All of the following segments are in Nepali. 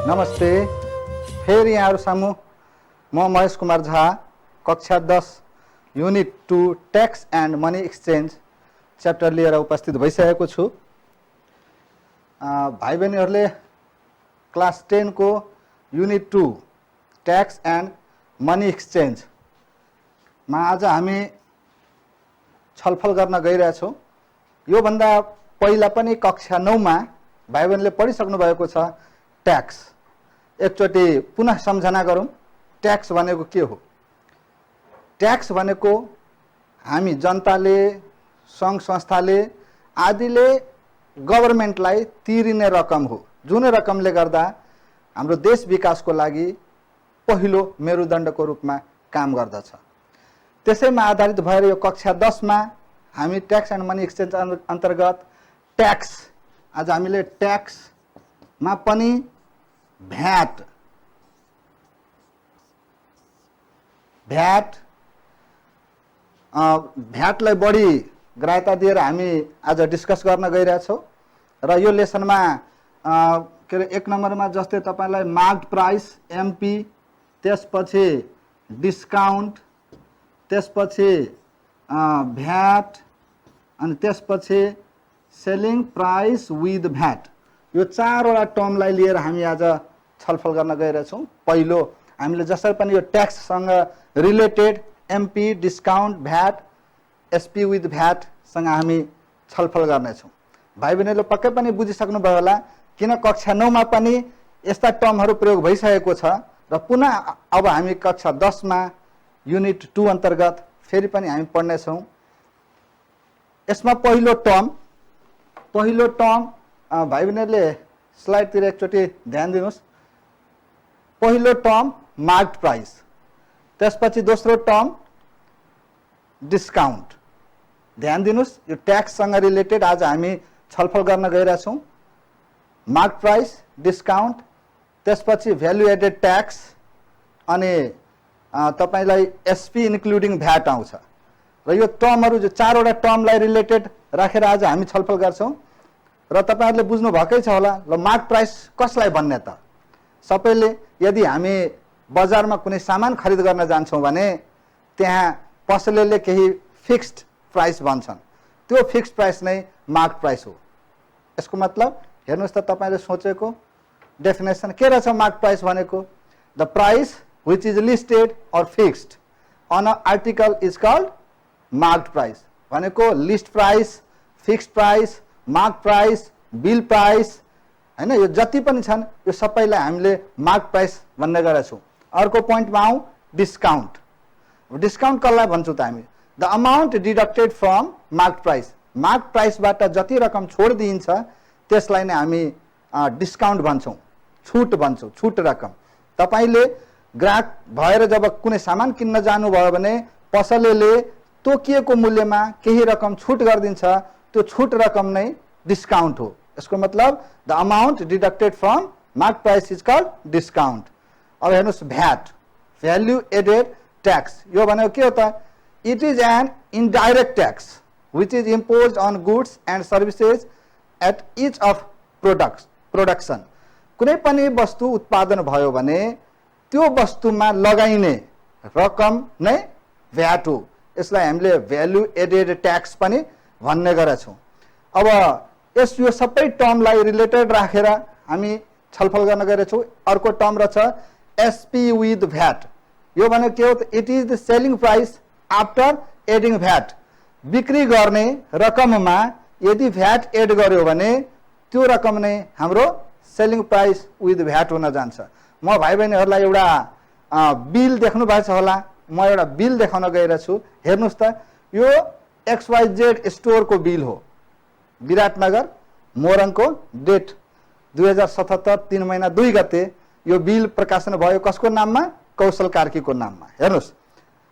नमस्ते। फेरि यहाँहरु सामु म महेश कुमार झा कक्षा 10 unit 2 tax and money exchange chapter लिएर उपस्थित भइसकेको छु। भाइ बहिनीहरुले क्लास 10 को unit 2 tax and money exchange मा आज हामी छलफल गर्न गइरहेछौं। यो भन्दा पहिला पनि कक्षा 9 मा भाइ बहिनीले पढिसक्नु भएको छ ट्याक्स। एकचोटी पुनः सम्झना गरौं ट्याक्स भनेको के हो। ट्याक्स भनेको हामी जनताले संघ संस्थाले आदिले गभर्नमेन्टलाई तिरिने रकम हो, जुन रकमले गर्दा हाम्रो देश विकासको लागि पहिलो मेरुदण्डको रूपमा काम गर्दछ। त्यसैमा आधारित भएर यो कक्षा 10 मा हामी ट्याक्स एन्ड मनी एक्सचेन्ज अन्तर्गत ट्याक्स आज हामीले ट्याक्स मा पनि भ्याटलाई बढी ग्राह्यता दिएर हामी आज डिस्कस गर्न गइरहेछौं। र यो लेसनमा के रे 1 नम्बरमा जस्तै तपाईलाई मार्क्ड प्राइस एमपी, त्यसपछि डिस्काउन्ट, त्यसपछि भ्याट अनि त्यसपछि सेलिङ प्राइस विथ भ्याट, यो 4 वटा टर्मलाई लिएर हामी आज छलफल गर्न गइरहेछौं। पहिलो हामीले जसरी पनि यो ट्याक्स सँग related MP, discount, VAT, SP with VAT सँग हामी छलफल गर्नेछौं। भाइ बहिनीले पक्कै पनि बुझिसक्नु भयो होला किन कक्षा 9 मा पनि यस्ता टर्महरु प्रयोग भइसकेको छ र पुनः अब हामी कक्षा 10 मा युनिट 2 अन्तर्गत फेरि पनि हामी पढ्ने छौं। यसमा पहिलो टर्म भाइ बहिनीले स्लाइडतिर एकचोटी ध्यान दिनुस्। पहिलो टर्म मार्क्ड प्राइस, त्यसपछि दोस्रो टर्म डिस्काउन्ट। ध्यान दिनुस्, यो ट्याक्स सँग रिलेटेड आज हामी छलफल गर्न गइरहेछौं। मार्क्ड प्राइस, डिस्काउन्ट, त्यसपछि भ्यालु एडेड ट्याक्स अनि तपाईलाई एसपी इन्क्लुडिङ भ्याट आउँछ। र यो टर्महरु जो 4 वटा टर्मलाई रिलेटेड राखेर आज हामी छलफल गर्छौं। र तपाईहरुले बुझ्नु भकै छ होला ल मार्क्ड प्राइस कसलाई भन्ने त। सबैले यदि हामी बजारमा कुनै सामान खरिद गर्न जान्छौं भने त्यहाँ पसलेले केही फिक्स्ड प्राइस भन्छन्, त्यो फिक्स्ड प्राइस नै मार्क्ड प्राइस हो। यसको मतलब हेर्नुस् त तपाईले सोचेको डेफिनेसन के रहेछ मार्क्ड प्राइस भनेको, the price which is listed or fixed on a article is called marked price. भनेको list price, fixed price, mark price, bill price हैन, यो जति पनि छन् यो सबैलाई हामीले मार्क प्राइस भन्ने गरेछौं। अर्को पोइन्टमा आउँ डिस्काउन्ट। डिस्काउन्ट कसलाई भन्छौं त हामी, the amount deducted from mark price. Mark प्राइसबाट जति रकम छोड दिइन्छ त्यसलाई नै हामी डिस्काउन्ट भन्छौं, छुट भन्छौं, छुट रकम। तपाईले ग्राहक भएर जब कुनै सामान किन्न जानुभयो भने पसलेले तोकिएको मूल्यमा केही रकम छुट गरिदिन्छ, त्यो छुट रकम नै डिस्काउन्ट हो। यसको मतलब the amount deducted from mark price is called discount. अब हेर्नुस् भ्याट, भ्याल्यु एडेड ट्याक्स। यो भनेको के हो त, it is an indirect tax which is imposed on goods and services at each of production. कुनै पनि वस्तु उत्पादन भयो भने त्यो वस्तुमा लगाइने रकम नै भ्याट हो। यसलाई हामीले भ्यालु एडेड ट्याक्स पनि भन्ने गरेछौं। अब यो सबै टर्मलाई रिलेटेड राखेर हामी छलफल गर्न गइरहेछौं। अर्को टर्म रहेछ एसपी विथ भ्याट। यो भने के हो त, it is the selling price after adding VAT. बिक्री गर्ने रकममा यदि भ्याट एड गर्यो भने त्यो रकम नै हाम्रो सेलिङ प्राइस विथ भ्याट हुन जान्छ। म भाइ बहिनीहरुलाई एउटा बिल देख्नु भएको छ होला, म एउटा बिल देखाउन गइरहेछु। हेर्नुस् त, यो XYZ स्टोर को बिल हो, विराटनगर मोरङको, डेट 2077 3 महिना 2 गते यो बिल प्रकाशन भयो। कसको नाममा, कौशल कार्कीको नाममा। हेर्नुस्,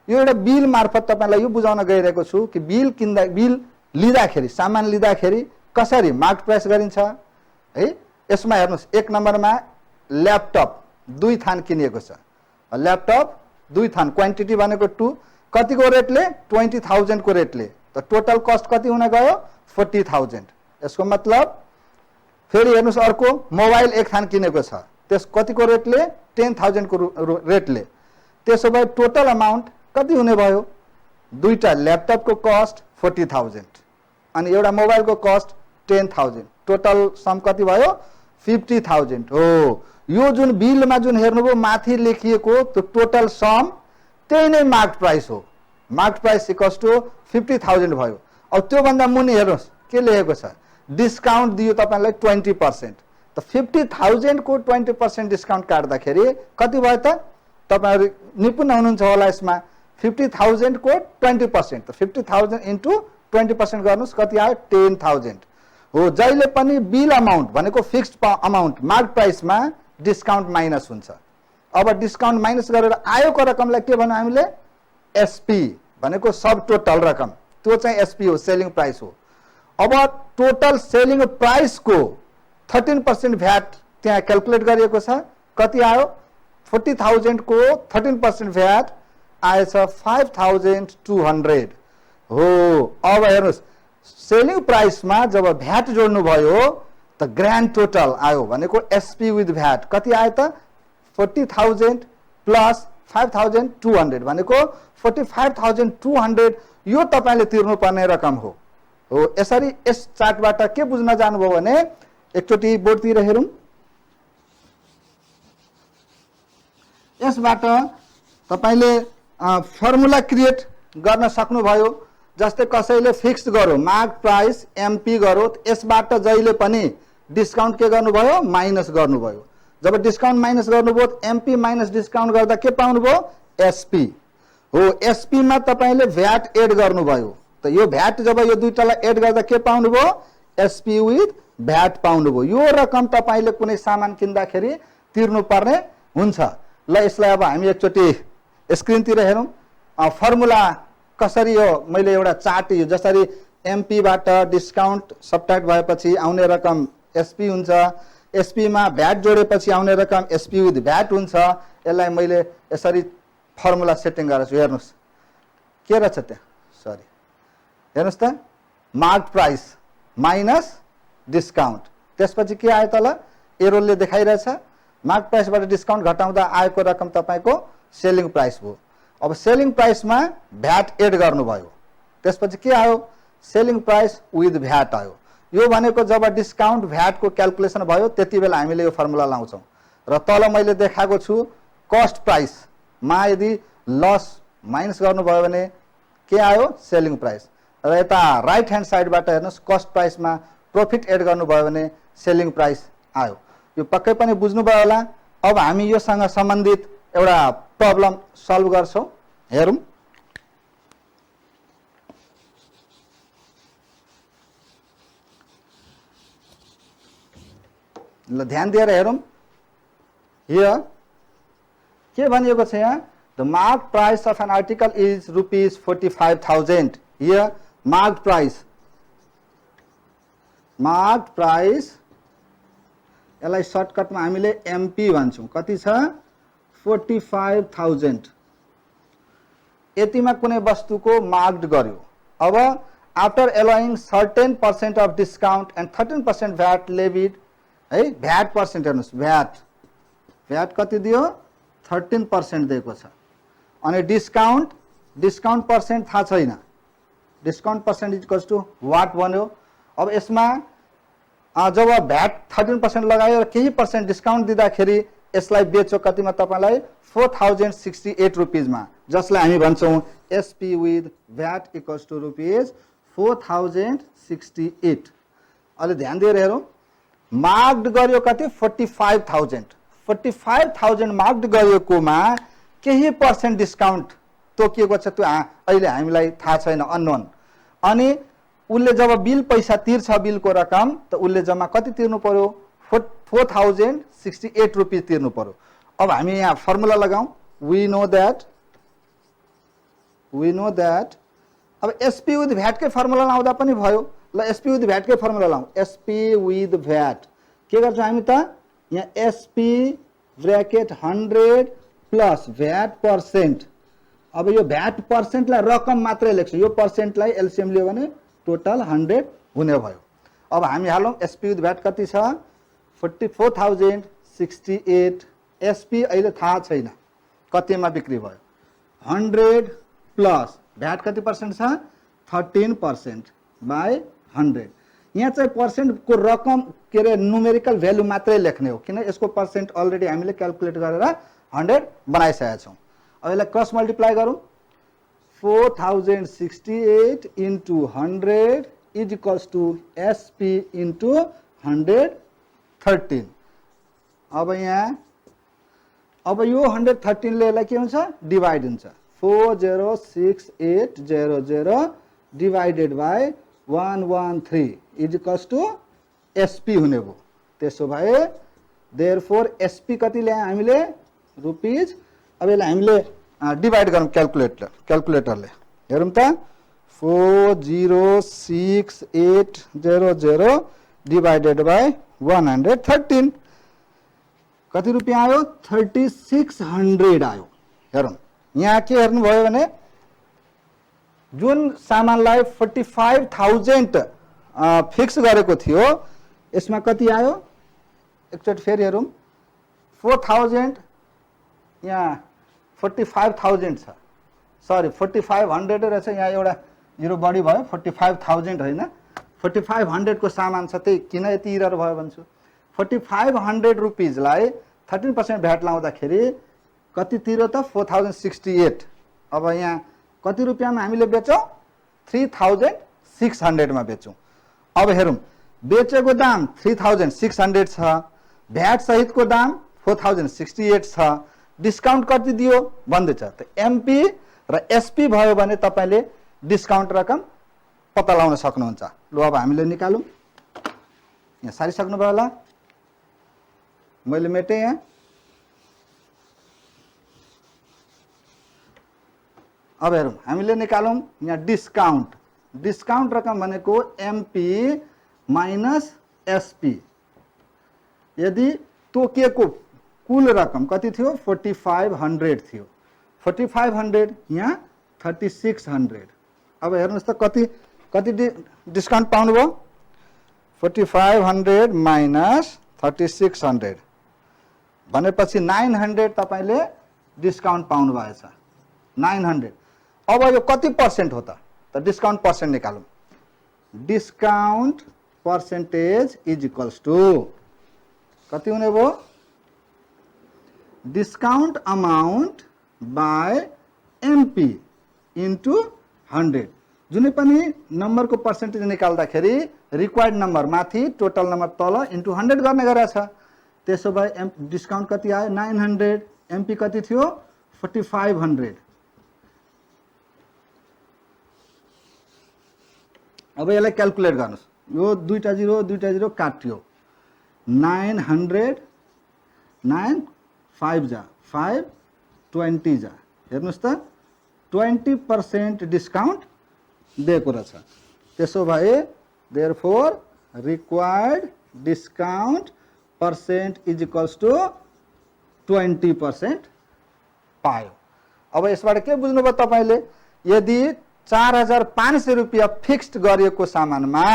यो एउटा बिल मार्फत तपाईलाई यो बुझाउन गइरहेको छु कि बिल लिँदाखेरि, सामान लिँदाखेरि कसरी मार्क्ड प्राइस गरिन्छ है। यसमा हेर्नुस् 1 नम्बरमा ल्यापटप 2 थान किनिएको छ। ल्यापटप 2 थान, क्वान्टिटी भनेको 2, कतिको रेटले, 20,000 को रेटले, त टोटल कस्ट कति हुन गयो, 40,000। यसको मतलब फेरि हेर्नुस् अर्को मोबाइल 1 थान किनेको छ, त्यस कतिको रेटले 10,000 को रेटले त्यसो भए टोटल अमाउन्ट कति हुने भयो दुईटा ल्यापटपको कस्ट 40,000 अनि एउटा मोबाइलको कस्ट 10,000 टोटल सम कति भयो 50,000 हो यो जुन बिलमा जुन हेर्नुभयो माथि लेखिएको त्यो टोटल सम त्यही नै मार्क प्राइस हो मार्क प्राइस इक्वल्स टु 50,000 भयो अब त्यो भन्दा मुनि हेर्नुस् के लेखेको छ डिस्काउन्ट दियो तपाईलाई 20% त 50,000 को 20% डिस्काउन्ट काट्दाखेरि कति भयो त तपाईहरु निपुण हुनुहुन्छ होला यसमा 50,000 को 20% त 50,000 इन्टु 20% गर्नुस् कति आयो 10,000 हो जहिले पनि बिल अमाउन्ट भनेको फिक्स्ड अमाउन्ट मार्क प्राइसमा डिस्काउन्ट माइनस हुन्छ अब डिस्काउन्ट माइनस गरेर आएको रकमलाई के भन्नु हामीले एसपी भनेको सब टोटल रकम त्यो चाहिँ एसपी हो सेलिङ प्राइस हो अब टोटल सेलिङ प्राइस को 13% भ्याट त्यहाँ क्याल्कुलेट गरिएको छ कति आयो 40,000 को 13% भ्याट आएछ 5,200 हो अब हेर्नुस् सेलिङ प्राइसमा जब भ्याट जोड्नु भयो त ग्रान्ड टोटल आयो भनेको एसपी विथ भ्याट कति आयो त 40,000 प्लस 5,200 भनेको 45,200 यो तपाईले तिर्नु पर्ने रकम हो यसरी यस चार्टबाट के बुझ्न जानुभयो भने एकचोटी बोर्डतिर हेरौं यसबाट तपाईले फर्मुला क्रिएट गर्न सक्नुभयो जस्तै कसैले फिक्स गर्यो मार्क प्राइस एमपी गर्यो यसबाट जहिले पनि डिस्काउन्ट के गर्नुभयो माइनस गर्नुभयो जब डिस्काउन्ट माइनस गर्नुभयो एमपी माइनस डिस्काउन्ट गर्दा के पाउनुभयो एसपी हो एसपी मा तपाईले भ्याट एड गर्नुभयो त यो भ्याट जब यो दुईटालाई एड गर्दा के पाउनुभयो एसपी विथ भ्याट पाउनुभयो यो रकम तपाईले कुनै सामान किन्दाखेरि तिर्नु पर्ने हुन्छ ल यसलाई अब हामी एकचोटी स्क्रिनतिर हेरौं फर्मुला कसरी हो मैले एउटा चार्ट यो जसरी एमपी बाट डिस्काउन्ट सबट्र्याक्ट भएपछि आउने रकम एसपी हुन्छ एसपी मा भ्याट जोडेपछि आउने रकम एसपी विथ भ्याट हुन्छ यसलाई मैले यसरी फर्मुला सेटिङ गरेछु हेर्नुस् के रहेछ त्यहाँ सरी हेर्नुस् त मार्क प्राइस माइनस डिस्काउन्ट त्यसपछि के आयो त ल एरोले देखाइरहेछ मार्क प्राइसबाट डिस्काउन्ट घटाउँदा आएको रकम तपाईको सेलिङ प्राइस हो अब सेलिङ प्राइसमा भ्याट एड गर्नुभयो त्यसपछि के आयो सेलिङ प्राइस विथ भ्याट आयो यो भनेको जब डिस्काउन्ट भ्याट को क्याल्कुलेसन भयो त्यतिबेला हामीले यो फर्मुला लाउँछौं र तल मैले देखाएको छु कस्ट प्राइस मा यदि लस माइनस गर्नुभयो भने के आयो सेलिङ प्राइस र यता राइट ह्यान्ड साइडबाट हेर्नुस् कस्ट प्राइसमा प्रॉफिट एड गर्नुभयो भने सेलिङ प्राइस आयो यो पक्कै पनि बुझ्नुभयो होला अब हामी योसँग सम्बन्धित एउटा प्रब्लम सल्भ गर्छौं हेरौं ल ध्यान दिएर हेरौं हियर के भनिएको छ यहाँ the mark price of an article is ₹45,000 here mark price यसलाई सर्टकटमा हामीले एमपी भन्छौं कति छ 45,000 यतिमा कुनै वस्तुको मार्क्ड गर्यो अब after allowing certain % of discount and 13% VAT levied है भ्याट पर्सेन्ट हेर्नुस् भ्याट कति दियो 13% दिएको छ अनि डिस्काउन्ट पर्सेन्ट थाहा छैन discount percent equals to what भन्यो अब यसमा जब भ्याट 13% लगायो र केही पर्सेन्ट डिस्काउन्ट दिँदाखेरि यसलाई बेच्यो कतिमा तपाईलाई 4,068 रुपीज मा जसलाई हामी भन्छौं SP with VAT equals to rupees 4,068 अलि ध्यान दिएर हेरौं मार्क्ड गर्यो कति 45,000 मार्क्ड गरिएकोमा केही पर्सेन्ट डिस्काउन्ट तोकिएको छ त्यो अहिले हामीलाई थाहा छैन अननोन अनि उले जब बिल पैसा तिर्छ बिलको रकम त उले जम्मा कति तिर्नु पर्यो 4,068 रुपीज तिर्नु पर्यो अब हामी यहाँ फर्मुला लगाऊ वी नो दैट अब एसपी विथ भ्याट के फर्मुला लाउँदा पनि भयो ल एसपी विथ भ्याट के फर्मुला लाऊ एसपी विथ भ्याट के गर्छौं हामी त यहाँ SP bracket 100 plus VAT percent अब यो भ्याट पर्सेन्टलाई रकम मात्रै लेख्छु यो पर्सेन्टलाई एलसीएम लियो भने टोटल 100 हुने भयो अब हामी हालौं एसपी विथ भ्याट कति छ 44,6 68 एसपी अहिले थाहा छैन कतिमा बिक्री भयो 100 प्लस भ्याट कति पर्सेन्ट छ 13% बाई 100 यहाँ चाहिँ पर्सेन्टको रकम के अरे न्युमेरिकल भ्यालु मात्रै लेख्ने हो किन यसको पर्सेन्ट अलरेडी हामीले क्याल्कुलेट गरेर 100 बनाइसकेका छौँ अब यसलाई क्रस मल्टिप्लाई गरौँ 4068 into 100 is equals to SP into 113 अब यहाँ अब यो 113 ले यसलाई के हुन्छ डिवाइड हुन्छ 406,800 divided by 113 is equals to SP हुने भयो त्यसो भए देयरफोर एसपी कति ल्याए हामीले रुपीज अब यसलाई हामीले डिवाइड गरौँ क्याल्कुलेटरले हेरौँ त 406,800 डिवाइडेड बाई 113 कति रुपियाँ आयो 3600 आयो हेरौँ यहाँ के हेर्नुभयो भने जुन सामानलाई 45,000 फिक्स गरेको थियो यसमा कति आयो एकचोटि फेरि हेरौँ 4,000 यहाँ 45,000 छ सरी 4,500 रहेछ यहाँ एउटा जिरो बढी भयो 45,000 होइन 4,500 को सामान छ त्यही किन यति इरर भयो भन्छु 4,500 रुपिजलाई 13% भ्याट लाउँदाखेरि कति तिरो त 4,068 अब यहाँ कति रुपियाँमा हामीले बेचौँ 3,600 मा बेचौँ अब हेरौँ बेचेको दाम 3,600 छ भ्याट सहितको दाम 4,068 छ डिस्काउन्ट कति दियो भन्दैछ त एमपी र एसपी भयो भने तपाईले डिस्काउन्ट रकम पत्ता लगाउन सक्नुहुन्छ ल अब हामीले निकालौँ यहाँ सारिसक्नुभयो होला मैले मेटे यहाँ अब हेरौँ हामीले निकालौँ यहाँ डिस्काउन्ट रकम भनेको एमपी माइनस एसपी यदि तोकिएको कुल रकम कति थियो 4,500 थियो 4,500 यहाँ 3,600 अब हेर्नुस् त कति डिस्काउन्ट पाउनुभयो 4,500 माइनस 3,600 भनेपछि 900 तपाईले डिस्काउन्ट पाउनु भएछ 900 अब यो कति पर्सेन्ट हो त डिस्काउन्ट पर्सेन्ट निकालौँ discount percentage is equals to कति हुने भयो discount amount by MP into 100 जुनै पनि नम्बरको पर्सेन्टेज निकाल्दाखेरि रिक्वायर्ड नम्बर माथि टोटल नम्बर तल इन्टु 100 गर्ने गरेको छ त्यसो भए डिस्काउन्ट कति आयो 900 एमपी कति थियो 4,500 अब यसलाई क्याल्कुलेट गर्नुस् यो दुईटा जिरो काट्यो 900 9 5 जा 5 20 जा हेर्नुस् त 20% डिस्काउन्ट दिएको रहेछ त्यसो भए therefore required discount percent is equals to 20% पायो अब यसबाट के बुझ्नुभयो तपाईले यदि 4,500 रुपियाँ फिक्स्ड गरिएको सामानमा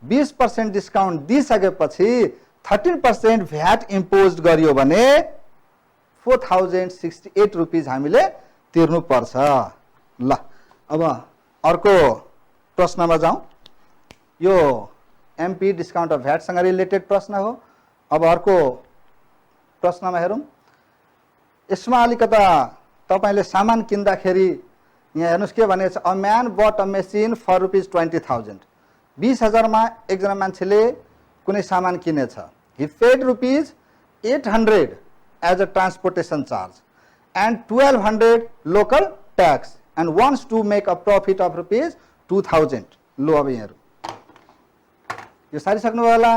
20% डिस्काउन्ट दिइसकेपछि 13% भ्याट इम्पोज गरियो भने 4,068 रुपिज हामीले तिर्नु पर्छ ल अब अर्को प्रश्नमा जाउँ यो एमपी डिस्काउन्ट अफ भ्याट सँग रिलेटेड प्रश्न हो अब अर्को प्रश्नमा हेरौँ यसमा अलिकता तपाईले सामान किन्दाखेरि यहाँ हेर्नुस् के भनेको छ a man bought a machine for rupees 20,000 20,000 मा एकजना मान्छेले कुनै सामान किनेछ he paid rupees 800 as a transportation charge and 1,200 local tax and wants to make a profit of rupees 2,000 लो अब यहाँ यो सारिसक्नुभयो होला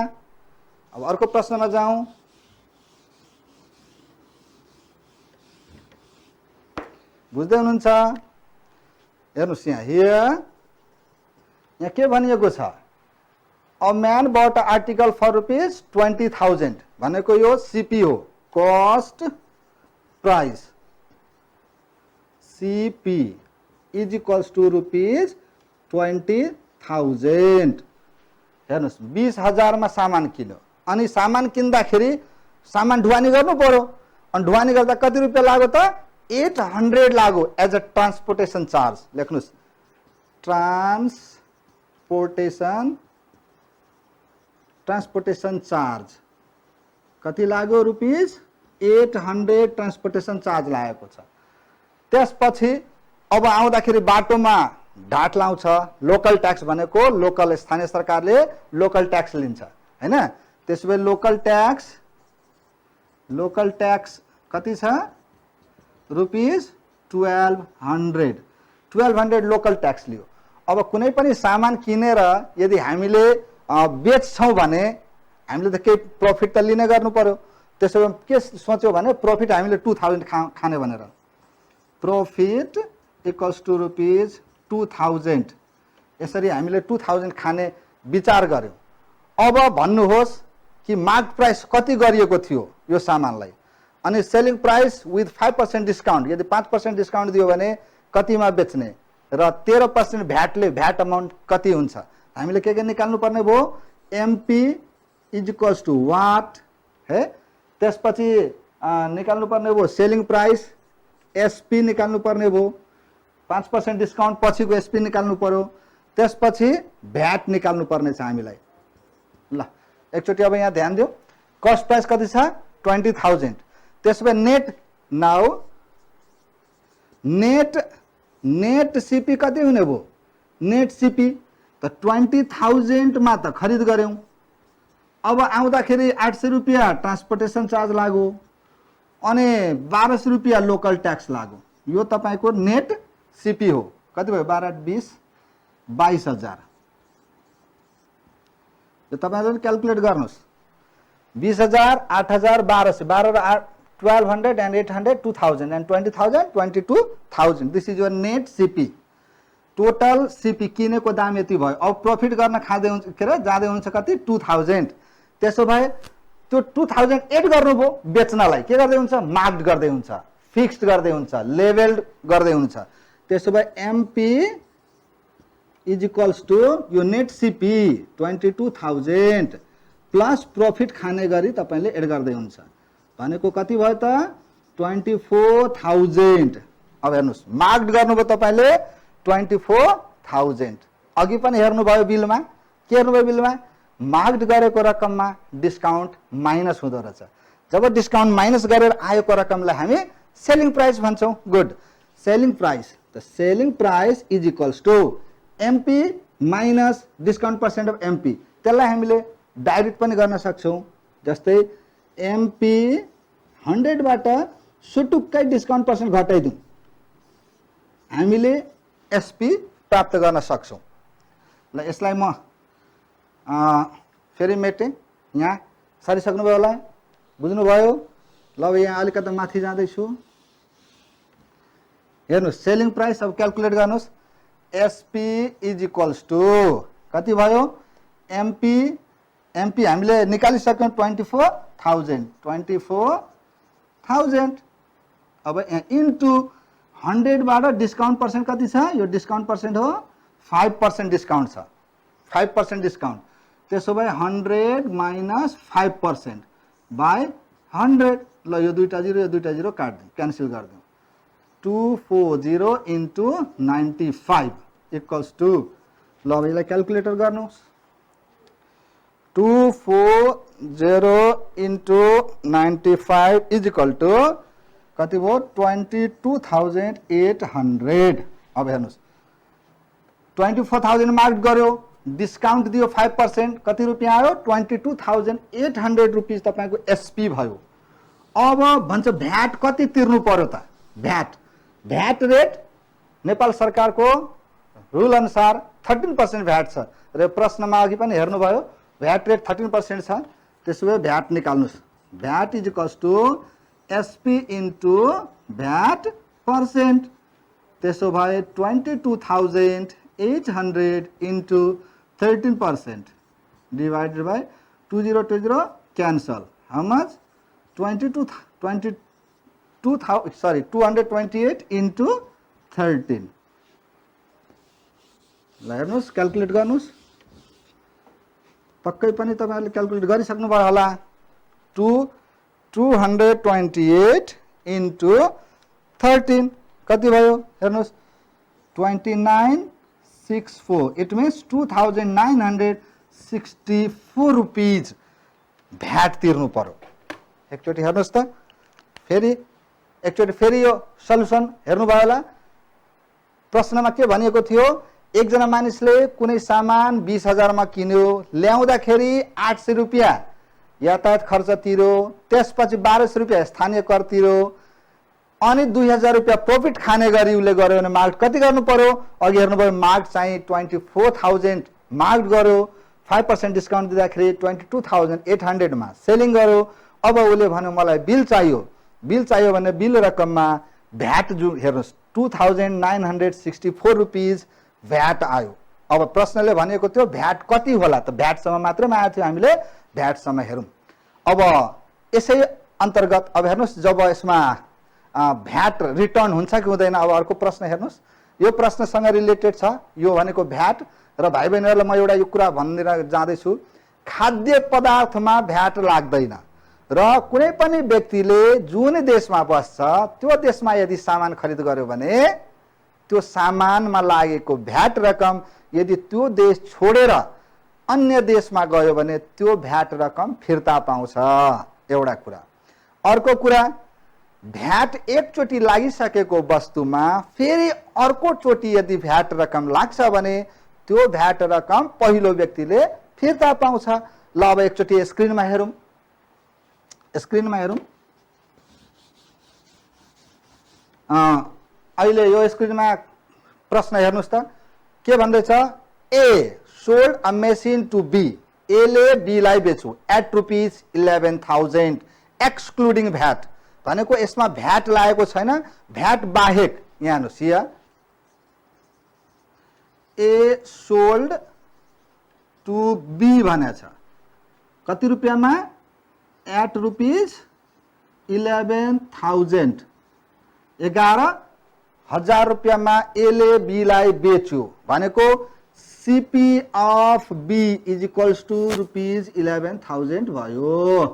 अब अर्को प्रश्नमा जाउँ बुझ्दै हुनुहुन्छ हेर्नुस् यहाँ के भनिएको छ A man bought an article for rupees 20,000 भनेको यो CP हो cost price CP is equals to rupees 20,000 हेर्नुस् 20,000 मा सामान किन्यो अनि सामान किन्दाखेरि सामान ढुवानी गर्नु पर्यो अनि ढुवानी गर्दा कति रुपियाँ लाग्यो त 800 लाग्यो एज अ ट्रान्सपोर्टेसन चार्ज लेख्नुस् ट्रान्सपोर्टेसन चार्ज कति लाग्यो रुपीज 800 ट्रान्सपोर्टेसन चार्ज लागेको छ। त्यसपछि अब आउँदाखेरि बाटोमा ढाट लाउँछ लोकल ट्याक्स भनेको लोकल स्थानीय सरकारले लोकल ट्याक्स लिन्छ हैन। त्यसैले लोकल ट्याक्स कति छ रुपीज 1200 लोकल ट्याक्स लियो। अब कुनै पनि सामान किनेर यदि हामीले बेच्छौं भने हामीले त केही प्रफिट त लिने गर्नु पर्यो। त्यसैले के सोच्यो भने प्रफिट हामीले 2000 खाने भनेर प्रफिट इक्वल्स टु रुपीज 2000 यसरी हामीले 2000 खाने विचार गर्यो। अब भन्नुहोस् कि मार्केट प्राइस कति गरिएको थियो यो सामानलाई अनि सेलिङ प्राइस विथ 5% डिस्काउन्ट यदि 5% डिस्काउन्ट दियो भने कतिमा बेच्ने र 13% भ्याट अमाउन्ट कति हुन्छ हामीले के निकाल्नु पर्ने भयो MP is equals to what है। त्यसपछि निकाल्नु पर्ने भयो सेलिङ प्राइस एसपी निकाल्नु पर्ने भयो 5% डिस्काउन्ट पछिको एसपी निकाल्नु पर्यो। त्यसपछि भ्याट निकाल्नु पर्ने छ हामीलाई। ल एकचोटि अब यहाँ ध्यान दियो कस्ट प्राइस कति छ 20000 त्यसो नेट नाउ नेट सीपी कति हुने भयो नेट सीपी त 20000 मा त खरिद गर्यौं। अब आउँदाखेरि 800 रुपैयाँ ट्रान्सपोर्टेसन चार्ज लाग्यो अनि 1200 रुपैयाँ लोकल ट्याक्स लाग्यो। यो तपाईको नेट सीपी हो कति भयो 12 20 22000 यो तपाईहरुले क्याल्कुलेट गर्नुस् 20000 8000 1200 1200 and 800 2000 and 20000 22000 this is your net CP total CP किनेको दाम यति भयो। अब प्रफिट गर्न खाँदै हुन्छ के रे जाँदै हुन्छ कति 2000 त्यसो भए त्यो 2000 एड गर्नुभयो बेच्नलाई के गर्दै हुन्छ मार्क्ड गर्दै हुन्छ फिक्स्ड गर्दै हुन्छ लेभल्ड गर्दै हुन्छ। त्यसो भए एमपी इज इक्वल्स टु यो नेट सीपी 22000 प्लस प्रफिट खाने गरी तपाईले एड गर्दै हुन्छ भनेको कति भयो त 24000। अब हेर्नुस् मार्क्ड गर्नुभयो तपाईले 24000 अघि पनि हेर्नुभयो बिलमा के हेर्नुभयो बिलमा मार्क्ड गरेको रकममा डिस्काउन्ट माइनस हुँदो रहेछ। जब डिस्काउन्ट माइनस गरेर आएको रकमलाई हामी सेलिङ प्राइस भन्छौं। Good selling price the selling price is equals to MP minus discount percent of MP त्यसलाई हामीले डाइरेक्ट पनि गर्न सक्छौं। जस्तै एमपी 100 बाट सुटुक्कै डिस्काउन्ट पर्सेन्ट घटाइदिउँ हामीले एसपी प्राप्त गर्न सक्छौं। ल यसलाई म फेरि मेटे यहाँ सरिसक्नुभयो होला बुझ्नुभयो। ल अब यहाँ अलिकति माथि जाँदैछु हेर्नुस् सेलिङ प्राइस अब क्याल्कुलेट गर्नुस् एसपी इज इक्वल्स टु कति भयो एमपी हामीले निकालिसक्यौं 24000 अब इन्टु 100 बाट डिस्काउन्ट पर्सेन्ट कति छ यो डिस्काउन्ट पर्सेन्ट हो 5% डिस्काउन्ट छ 5% डिस्काउन्ट। त्यसो भए 100 माइनस 5% बाई 100 ल यो दुईटा 0 काट दिउँ क्यान्सल गरिदिउँ 240 इन्टु 95 इक्वल्स टु ल अब यसलाई क्याल्कुलेटर गर्नुहोस् 240 इन्टु 95 इज इक्वल टु कति भयो 22800। अब हेर्नुहोस् 24000 मार्क गर्यो डिस्काउन्ट दियो 5% कति रुपियाँ आयो 22800 रुपीज तपाईको एसपी भयो। अब भन्छ भ्याट कति तिर्नु पर्यो त भ्याट रेट नेपाल सरकारको रुल अनुसार 13% भ्याट छ र प्रश्नमा अघि पनि हेर्नुभयो भ्याट रेट 13% छ। त्यसो भए भ्याट निकाल्नुस् VAT is equals to SP into VAT percent. त्यसो भए 22800 into 13% divided by 2020 cancel how much 228 into 13 ल हेर्नुहोस् क्याल्कुलेट गर्नुहोस् पक्कै पनि तपाईहरुले क्याल्कुलेट गरिसक्नु भयो होला 228 into 13 कति भयो हेर्नुस् 2964 it means 2964 रुपीज भ्याट तिर्नु पर्यो एकचोटी हेर्नुस् त फेरि यो सल्युसन हेर्नु भयो होला प्रश्नमा के भनिएको थियो एकजना मानिसले कुनै सामान 20,000 मा किन्यो ल्याउँदाखेरि 800 रुपैयाँ यातायात खर्च तिर्यो त्यसपछि 1200 रुपैयाँ स्थानीय कर तिर्यो अनि 2000 रुपैयाँ प्रॉफिट खाने गरी उले गर्यो भने मार्क कति गर्नु पर्यो अघि हेर्नुभयो मार्क चाहिँ 24000 मार्क गर्यो 5% डिस्काउन्ट दिँदाखेरि 22800 मा सेलिङ गर्यो अब उले भन्यो मलाई बिल चाहियो भने बिल रकममा भ्याट जो हेर्नुस् 2964 रुपीज भ्याट आयो अब प्रश्नले भनेको थियो भ्याट कति होला त भ्याट सम्म मात्रैमा आएको थियो हामीले भ्याट सम्म हेरौं अब यसै अन्तर्गत अब हेर्नुस् जब यसमा भ्याट रिटर्न हुन्छ कि हुँदैन अब अर्को प्रश्न हेर्नुस् यो प्रश्नसँग रिलेटेड छ यो भनेको भ्याट र भाइ बहिनीहरुलाई म एउटा यो कुरा भन्न जाँदै छु खाद्य पदार्थमा भ्याट लाग्दैन र कुनै पनि व्यक्तिले जुन देशमा बस्छ त्यो देशमा यदि सामान खरिद गर्यो भने त्यो सामानमा लागेको भ्याट रकम यदि त्यो देश छोडेर अन्य देशमा गयो भने त्यो भ्याट रकम फिर्ता पाउँछ एउटा कुरा अर्को कुरा भ्याट एकचोटी लागिसकेको वस्तुमा फेरि अर्को चोटी यदि भ्याट रकम लाग्छ भने त्यो भ्याट रकम पहिलो व्यक्तिले फिर्ता पाउँछ ल अब एकचोटी स्क्रिनमा हेरौं अहिले यो स्क्रिनमा प्रश्न हेर्नुस् त के भन्दैछ A sold a machine to B A ले बी लाई बेच्यो एट रुपीज 11000 एक्सक्लुडिङ भ्याट भनेको यसमा भ्याट लागेको छैन भ्याट बाहेक यहाँ हेर्नुस् यहाँ ए सोल्ड टु बी भनेछ कति रुपैयाँमा एट रुपीज 11000 11,000 रुपैयाँमा ए ले बी लाई बेच्यो भनेको CP of B is equals to rupees 11,000 भयो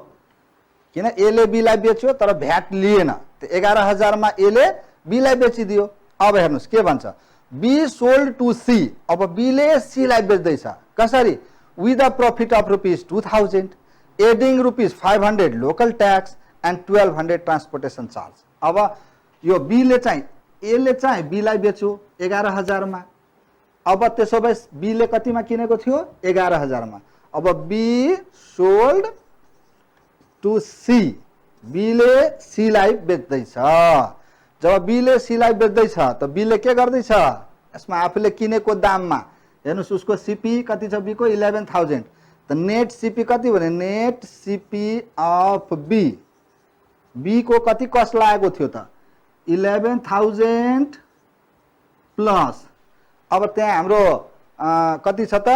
किन ए ले बी लाई बेच्यो तर भ्याट लिएन त 11,000 मा ए ले बी लाई बेचिदियो अब हेर्नुस् के भन्छ बी सोल्ड टु सी अब बी ले सी लाई बेच्दैछ कसरी with a profit of rupees 2000 adding rupees 500 local tax and 1200 transportation charge अब यो बी ले चाहिँ ए ले चाहिँ बी लाई बेच्यो 11,000 मा अब त्यसो भए बी ले कतिमा किनेको थियो 11,000 मा अब B sold to C B ले सी लाई बेच्दैछ जब बी ले सी लाई बेच्दैछ त बी ले के गर्दैछ यसमा आफूले किनेको दाममा हेर्नुस् उसको सीपी कति छ बी को 11,000 त नेट सीपी कति भने net CP of B B को कति कस्ट लागेको थियो त 11,000 प्लस अब त्यहाँ हाम्रो कति छ त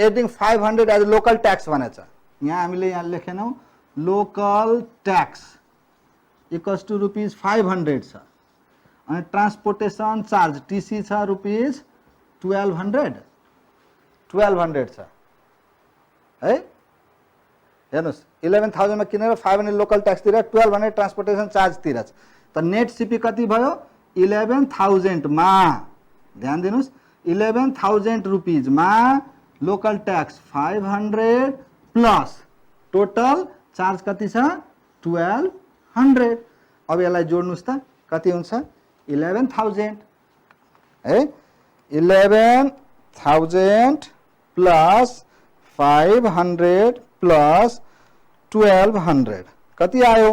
एडिङ 500 एज लोकल ट्याक्स भनेछ यहाँ हामीले यहाँ लेखेनौ local tax equals to rupees 500 छ अनि ट्रान्सपोर्टेसन चार्ज टीसी छ रुपीज 1200 छ है हेर्नुस् 11,000 मा किनेर 500 लोकल ट्याक्स तिरेर 1200 ट्रान्सपोर्टेसन चार्ज तिरेछ त नेट सीपी कति भयो 11,000 मा ध्यान दिनुस् 11,000 रुपीज मा local tax 500 plus total charge कति छ 1200 अब यसलाई जोड्नुस् त कति हुन्छ 11,000 है 11,000 प्लस 500 प्लस 1200 कति आयो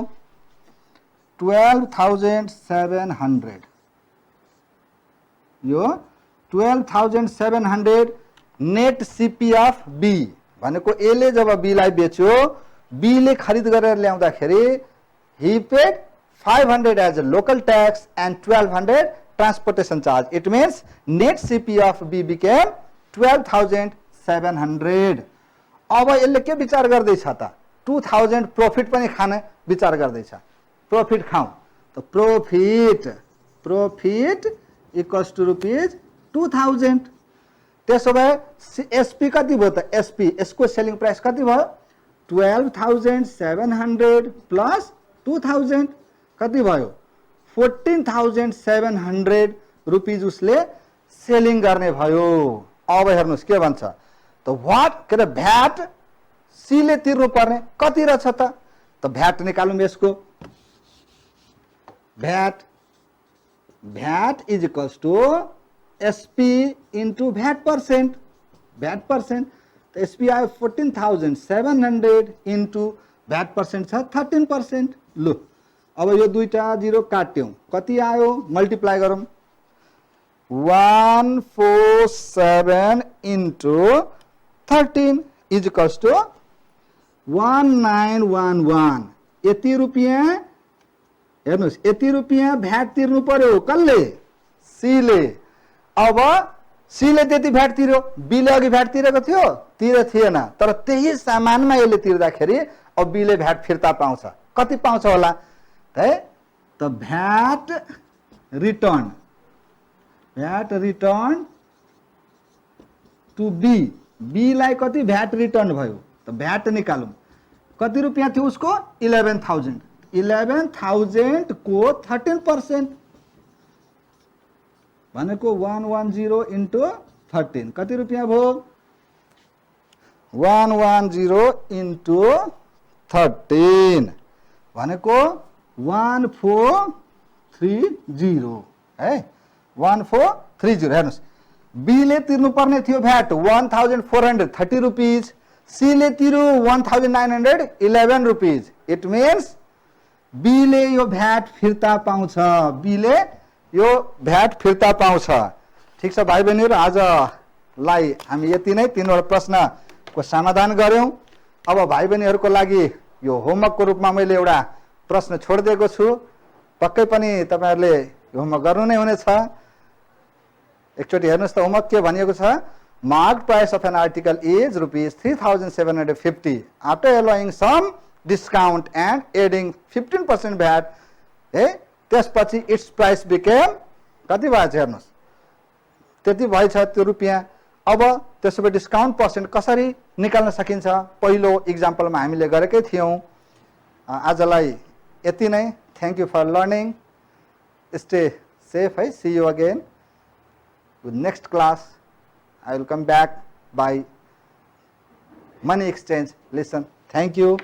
12,700 यो 12,700 नेट सीपी अफ बी भनेको ए ले जब बी लाई बेच्यो बी ले खरिद गरेर ल्याउँदाखेरि he paid 500 as a local tax and 1200 transportation charge. It means net CP of B became 12,700. अब यसले के विचार गर्दैछ त 2000 प्रॉफिट पनि खाने विचार गर्दैछ प्रॉफिट खाऊ त प्रॉफिट इक्वल्स टु रुपीज 2000 त्यसो भए एसपी कति भयो त एसपी यसको सेलिङ प्राइस कति भयो 12,700 प्लस 2000 कति भयो 14,700 रुपीज उसले सेलिङ गर्ने भयो। अब हेर्नुस् के भन्छ त व्हाट के अरे भ्याट सी ले तिर्नु पर्ने कति रहेछ त भ्याट निकालौँ यसको VAT is equals to SP into VAT percent त एसपी आयो 14,700 इन्टु भ्याट पर्सेन्ट छ 13%। लु अब यो दुईटा जिरो काट्यौं कति आयो मल्टिप्लाई गरौँ 147 इन्टु 13 इज इक्वल्स टू 1911। यति रुपियाँ हेर्नुस् यति रुपियाँ भ्याट तिर्नु पर्यो कसले सीले। अब सीले त्यति भ्याट तिर्यो बीले अघि भ्याट तिरेको थियो थिएन तर त्यही सामानमा यसले तिर्दाखेरि अब बीले भ्याट फिर्ता पाउँछ कति पाउँछ होला है त भ्याट रिटर्न टु बी लाई कति भ्याट रिटर्न भयो त भ्याट निकालौँ कति रुपियाँ थियो उसको 11,000 को 13% भनेको 110 इन्टु 13 कति रुपियाँ भयो 110 इन्टु 13 भनेको 1430 है 1430। हेर्नुस् बीले तिर्नु पर्ने थियो भ्याट 1430 रुपीज सीले तिर्यो 1911 रुपीज। इट मीन्स बीले यो भ्याट फिर्ता पाउँछ ठिक छ भाइ बहिनीहरु आजलाई हामी यति नै तीनवटा प्रश्नको समाधान गर्यौं। अब भाइ बहिनीहरुको लागि यो होमवर्कको रूपमा मैले एउटा प्रश्न छोडिदिएको छु पक्कै पनि तपाईहरुले होमवर्क गर्नु नै हुनेछ। एकचोटी हेर्नुस् त होमवर्क के भनिएको छ marked price of an article is rupees 3,750 after allowing some discount and adding 15% VAT है त्यसपछि its price became कति भएछ हेर्नुस् त्यति भएछ त्यो रुपियाँ। अब त्यसको डिस्काउन्ट पर्सेन्ट कसरी निकाल्न सकिन्छ पहिलो एक्जाम्पलमा हामीले गरेकै थियौं। आजलाई यति नै thank you for learning stay safe है see you again with next class. I will come back by money exchange. Listen. Thank you.